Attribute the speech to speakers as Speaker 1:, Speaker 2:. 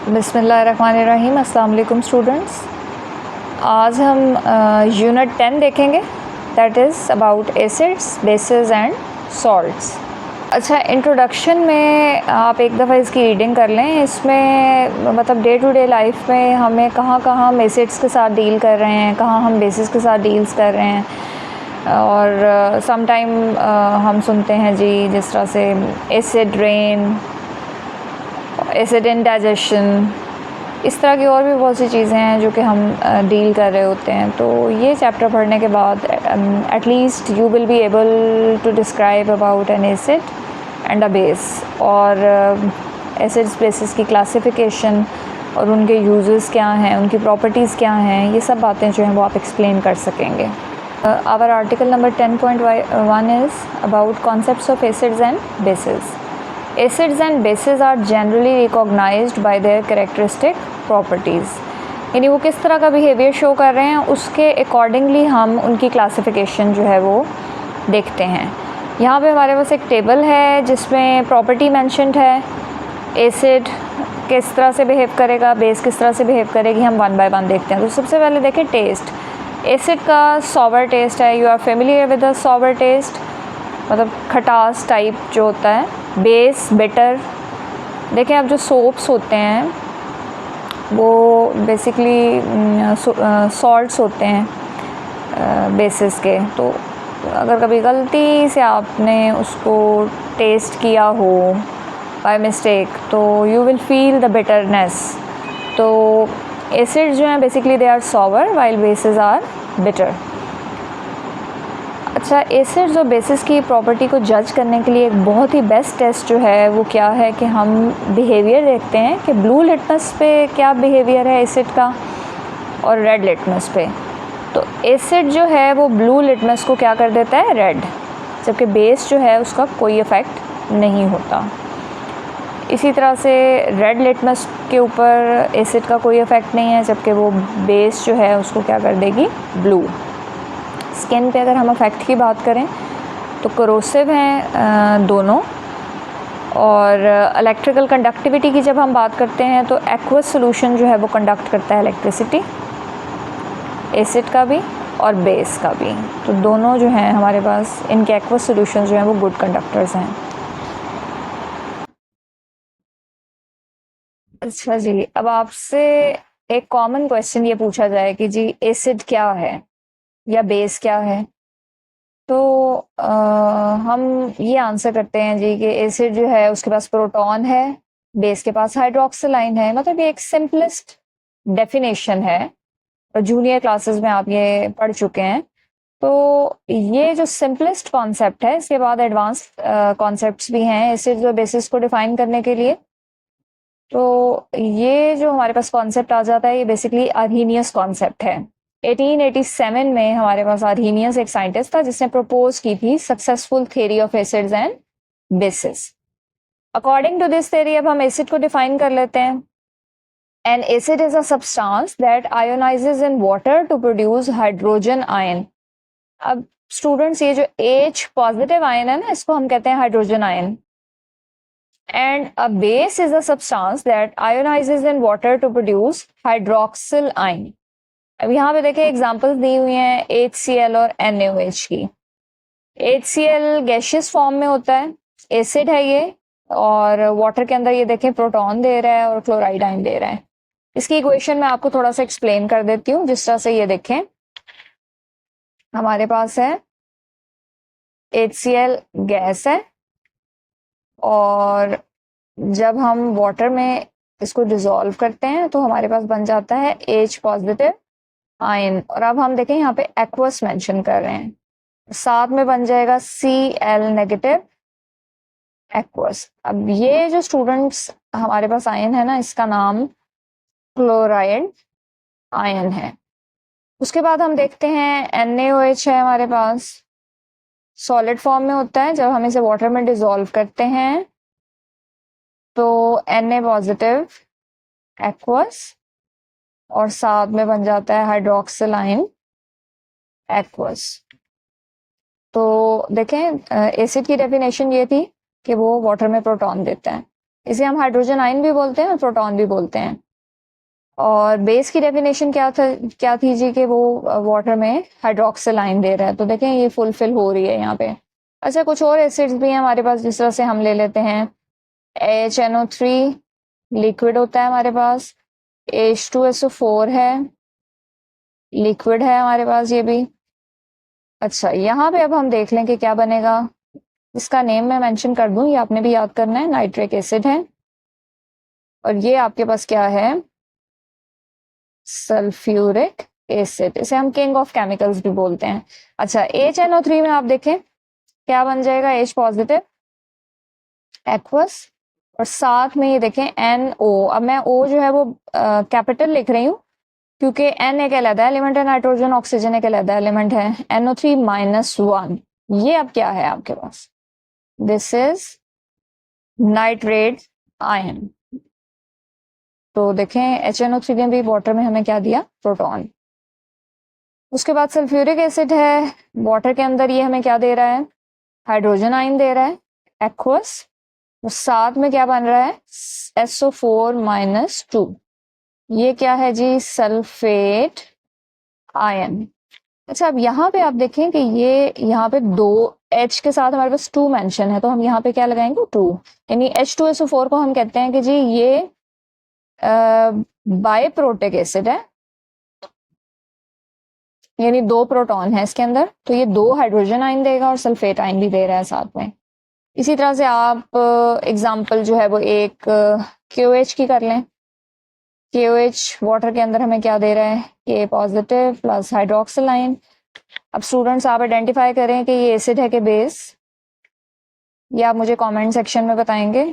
Speaker 1: बिस्मिल्लाहिर्रहमानिर्रहीम। अस्सलाम वालेकुम स्टूडेंट्स। आज हम यूनिट 10 देखेंगे, that is about acids, basis and salts. अच्छा, इंट्रोडक्शन में आप एक दफ़ा इसकी रीडिंग कर लें। इसमें मतलब डे टू डे लाइफ में हमें कहाँ कहाँ हम एसिड्स के साथ डील कर रहे हैं, कहाँ हम बेसिस के साथ डील्स कर रहे हैं। और सम टाइम हम सुनते हैं जी, जिस तरह से एसिड रेन, एसिड इंडाइजेशन, इस तरह की और भी बहुत सी चीज़ें हैं जो कि हम डील कर रहे होते हैं। तो ये चैप्टर पढ़ने के बाद at least you will be able to describe about an acid and a base, और एसिड्स बेसिस की क्लासिफिकेशन और उनके यूजेस क्या हैं, उनकी प्रॉपर्टीज़ क्या हैं, ये सब बातें जो हैं वो आप एक्सप्लेन कर सकेंगे। Our article number 10.1 is about concepts of acids and bases. Acids and bases are generally recognized by their characteristic properties। यानी वो किस तरह का बिहेवियर शो कर रहे हैं, उसके अकॉर्डिंगली हम उनकी क्लासिफिकेशन जो है वो देखते हैं। यहाँ पे हमारे पास एक टेबल है जिसमें प्रॉपर्टी मेंशन्ड है। एसिड किस तरह से बिहेव करेगा, बेस किस तरह से बिहेव करेगी, हम वन बाय वन देखते हैं। तो सबसे पहले देखें टेस्ट। एसिड का सॉवर टेस्ट है। You are familiar with the sour test, मतलब खटास टाइप जो होता है। Base bitter. देखें, अब जो सोप्स होते हैं वो बेसिकली सॉल्ट्स होते हैं बेसिस के। तो अगर कभी गलती से आपने उसको टेस्ट किया हो बाय मिस्टेक, तो you will feel the bitterness. तो एसिड्स जो हैं basically they are sour while bases are bitter. अच्छा, एसिड्स और बेसिस की प्रॉपर्टी को जज करने के लिए एक बहुत ही बेस्ट टेस्ट जो है वो क्या है कि हम बिहेवियर देखते हैं कि ब्लू लिटमस पे क्या बिहेवियर है एसिड का और रेड लिटमस पे। तो एसिड जो है वो ब्लू लिटमस को क्या कर देता है, रेड, जबकि बेस जो है उसका कोई इफ़ेक्ट नहीं होता। इसी तरह से रेड लिटमस के ऊपर एसिड का कोई इफ़ेक्ट नहीं है, जबकि वो बेस जो है उसको क्या कर देगी, ब्लू। स्किन पे अगर हम इफेक्ट की बात करें तो करोसिव हैं दोनों। और इलेक्ट्रिकल कंडक्टिविटी की जब हम बात करते हैं तो एक्वस सॉल्यूशन जो है वो कंडक्ट करता है इलेक्ट्रिसिटी, एसिड का भी और बेस का भी। तो दोनों जो हैं हमारे पास, इनके एक्वस सॉल्यूशन जो हैं वो गुड कंडक्टर्स हैं। अच्छा जी, अब आपसे एक कॉमन क्वेश्चन ये पूछा जाए कि जी एसिड क्या है या बेस क्या है, तो हम ये आंसर करते हैं जी कि एसिड जो है उसके पास प्रोटॉन है, बेस के पास हाइड्रोक्सिल आयन है। मतलब ये एक सिंपलेस्ट डेफिनेशन है और जूनियर क्लासेस में आप ये पढ़ चुके हैं। तो ये जो सिंपलेस्ट कॉन्सेप्ट है, इसके बाद एडवांस कॉन्सेप्ट्स भी हैं एसिड और बेसिस को डिफाइन करने के लिए। तो ये जो हमारे पास कॉन्सेप्ट आ जाता है ये बेसिकली अर्हीनियस कॉन्सेप्ट है। 1887 में हमारे पास अर्हीनियस एक साइंटिस्ट था जिसने प्रपोज की थी successful theory of acids and bases. According to this theory अब हम एसिड को डिफाइन कर लेते हैं। An acid is a substance that ionises in water to produce hydrogen ion. अब स्टूडेंट्स, ये जो H पॉजिटिव आयन है ना, इसको हम कहते हैं hydrogen ion. And a base is a substance that ionizes in water to produce hydroxyl ion। अब यहाँ पे देखें एग्जांपल्स दी हुई हैं HCl और NaOH की। HCl गैशियस फॉर्म में होता है, एसिड है ये, और वाटर के अंदर ये देखें प्रोटॉन दे रहा है और क्लोराइड आयन दे रहा है। इसकी इक्वेशन मैं आपको थोड़ा सा एक्सप्लेन कर देती हूँ। जिस तरह से ये देखें, हमारे पास है HCl गैस है, और जब हम वाटर में इसको डिसॉल्व करते हैं तो हमारे पास बन जाता है H पॉजिटिव आयन। और अब हम देखें यहाँ पे एक्वस मेंशन कर रहे हैं, साथ में बन जाएगा Cl नेगेटिव एक्वस। अब ये जो स्टूडेंट्स हमारे पास आयन है ना, इसका नाम क्लोराइड आयन है। उसके बाद हम देखते हैं NaOH है हमारे पास, सॉलिड फॉर्म में होता है। जब हम इसे वाटर में डिसॉल्व करते हैं तो Na पॉजिटिव एक्वस और साथ में बन जाता है हाइड्रोक्सिल आयन एक्वस। तो देखें, एसिड की डेफिनेशन ये थी कि वो वाटर में प्रोटॉन देता है। इसे हम हाइड्रोजन आयन भी बोलते हैं और प्रोटॉन भी बोलते हैं। और बेस की डेफिनेशन क्या थी जी कि वो वाटर में हाइड्रोक्सिल आयन दे रहा है, तो देखें ये फुलफिल हो रही है यहाँ पे। अच्छा, कुछ और एसिड्स भी हैं हमारे पास, जिस तरह से हम ले लेते हैं HNO3 लिक्विड होता है हमारे पास, H2SO4 है लिक्विड है हमारे पास ये भी। अच्छा, यहाँ पे अब हम देख लें कि क्या बनेगा। इसका नेम मैं मेंशन कर दूं, ये आपने भी याद करना है। नाइट्रिक एसिड है और ये आपके पास क्या है, सल्फ्यूरिक एसिड। इसे हम किंग ऑफ केमिकल्स भी बोलते हैं। अच्छा, HNO3 में आप देखें क्या बन जाएगा, H पॉजिटिव एक्वस, और साथ में ये देखें NO। अब मैं O जो है वो कैपिटल लिख रही हूँ क्योंकि N एक अलग एलिमेंट है, नाइट्रोजन ऑक्सीजन एक अलग एलिमेंट है। NO3-1, ये अब क्या है आपके पास, दिस इज नाइट्रेट आयन। तो देखें HNO3 ने भी वाटर में हमें क्या दिया, प्रोटॉन। उसके बाद सल्फ्यूरिक एसिड है, वाटर के अंदर ये हमें क्या दे रहा है, हाइड्रोजन आयन दे रहा है एक्वस, और साथ में क्या बन रहा है, SO4-2। ये क्या है जी, सल्फेट आयन। अच्छा, अब यहाँ पे आप देखें कि ये यहाँ पे 2 H के साथ हमारे पास 2 मेंशन है, तो हम यहाँ पे क्या लगाएंगे, 2, यानी H2SO4 को हम कहते हैं कि जी ये बाय प्रोटिक एसिड है, यानी 2 प्रोटॉन है इसके अंदर, तो ये 2 हाइड्रोजन आयन देगा और सल्फेट आयन भी दे रहा है साथ में। इसी तरह से आप एग्जाम्पल जो है वो एक KOH की कर लें। KOH वाटर के अंदर हमें क्या दे रहा है, K positive plus hydroxyl ion. अब स्टूडेंट्स आप आइडेंटिफाई करें कि ये एसिड है कि बेस, या आप मुझे कमेंट सेक्शन में बताएंगे।